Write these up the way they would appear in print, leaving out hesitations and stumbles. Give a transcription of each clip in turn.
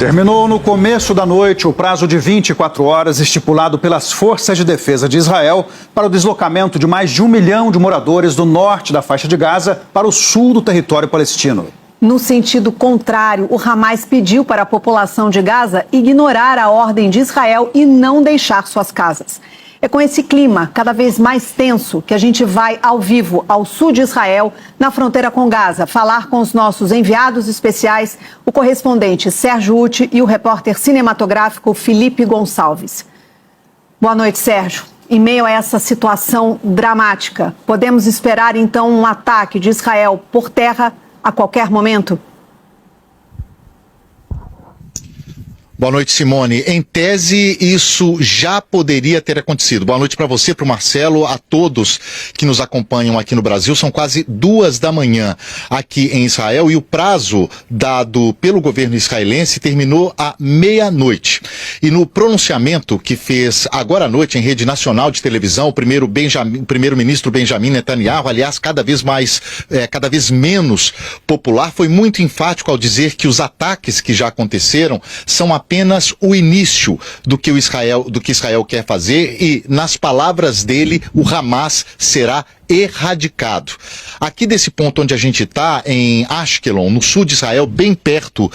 Terminou no começo da noite o prazo de 24 horas estipulado pelas Forças de Defesa de Israel para o deslocamento de mais de 1 milhão de moradores do norte da faixa de Gaza para o sul do território palestino. No sentido contrário, o Hamas pediu para a população de Gaza ignorar a ordem de Israel e não deixar suas casas. É com esse clima cada vez mais tenso que a gente vai ao vivo ao sul de Israel, na fronteira com Gaza, falar com os nossos enviados especiais, o correspondente Sérgio Uti e o repórter cinematográfico Felipe Gonçalves. Boa noite, Sérgio. Em meio a essa situação dramática, podemos esperar então um ataque de Israel por terra a qualquer momento? Boa noite, Simone. Em tese, isso já poderia ter acontecido. Boa noite para você, para o Marcelo, a todos que nos acompanham aqui no Brasil. São quase 2 da manhã aqui em Israel e o prazo dado pelo governo israelense terminou à meia-noite. E no pronunciamento que fez agora à noite em rede nacional de televisão, o primeiro-ministro Benjamin Netanyahu, aliás, cada vez menos popular, foi muito enfático ao dizer que os ataques que já aconteceram são apenas o início do que Israel quer fazer e, nas palavras dele, o Hamas será erradicado. Aqui desse ponto onde a gente está, em Ashkelon, no sul de Israel, bem perto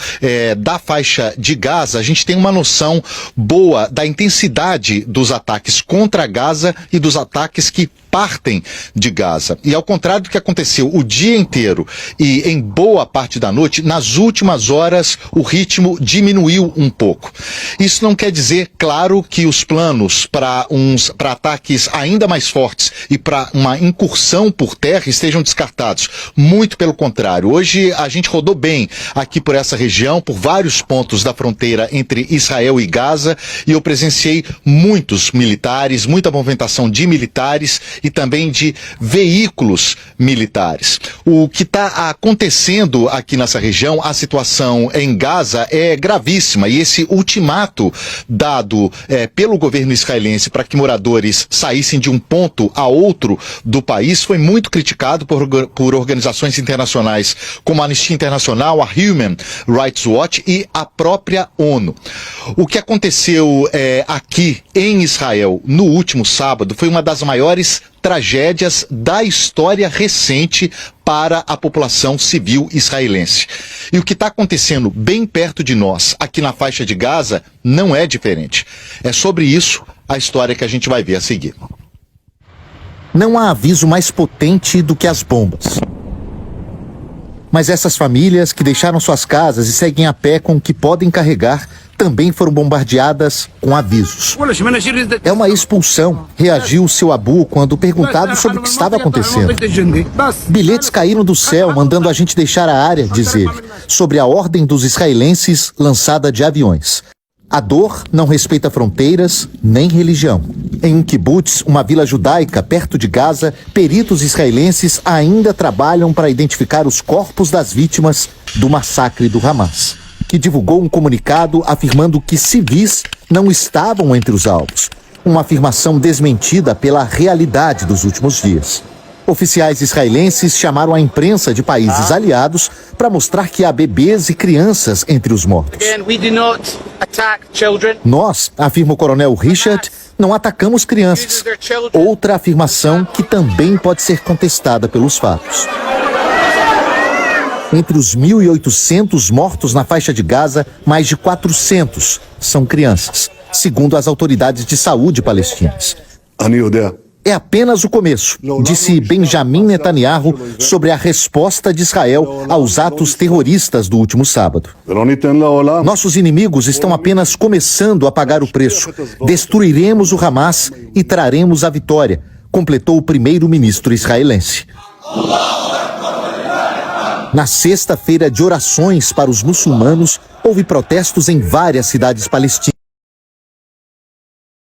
da faixa de Gaza, a gente tem uma noção boa da intensidade dos ataques contra Gaza e dos ataques que partem de Gaza. E ao contrário do que aconteceu o dia inteiro e em boa parte da noite, nas últimas horas o ritmo diminuiu um pouco. Isso não quer dizer, claro, que os planos para ataques ainda mais fortes e para uma incursão por terra estejam descartados. Muito pelo contrário. Hoje a gente rodou bem aqui por essa região, por vários pontos da fronteira entre Israel e Gaza, e eu presenciei muitos militares, muita movimentação de militares e também de veículos militares. O que está acontecendo aqui nessa região, a situação em Gaza é gravíssima e esse ultimato dado pelo governo israelense para que moradores saíssem de um ponto a outro do país foi muito criticado por organizações internacionais como a Anistia Internacional, a Human Rights Watch e a própria ONU. O que aconteceu aqui em Israel no último sábado foi uma das maiores tragédias da história recente para a população civil israelense. E o que está acontecendo bem perto de nós, aqui na faixa de Gaza, não é diferente. É sobre isso a história que a gente vai ver a seguir. Não há aviso mais potente do que as bombas. Mas essas famílias que deixaram suas casas e seguem a pé com o que podem carregar também foram bombardeadas com avisos. É uma expulsão, reagiu o seu Abu quando perguntado sobre o que estava acontecendo. Bilhetes caíram do céu mandando a gente deixar a área, diz ele, sobre a ordem dos israelenses lançada de aviões. A dor não respeita fronteiras nem religião. Em um kibbutz, uma vila judaica perto de Gaza, peritos israelenses ainda trabalham para identificar os corpos das vítimas do massacre do Hamas, que divulgou um comunicado afirmando que civis não estavam entre os alvos. Uma afirmação desmentida pela realidade dos últimos dias. Oficiais israelenses chamaram a imprensa de países aliados para mostrar que há bebês e crianças entre os mortos. Nós, afirma o coronel Richard, não atacamos crianças. Outra afirmação que também pode ser contestada pelos fatos. Entre os 1.800 mortos na faixa de Gaza, mais de 400 são crianças, segundo as autoridades de saúde palestinas. É apenas o começo, disse Benjamin Netanyahu sobre a resposta de Israel aos atos terroristas do último sábado. Nossos inimigos estão apenas começando a pagar o preço. Destruiremos o Hamas e traremos a vitória, completou o primeiro-ministro israelense. Na sexta-feira de orações para os muçulmanos, houve protestos em várias cidades palestinas.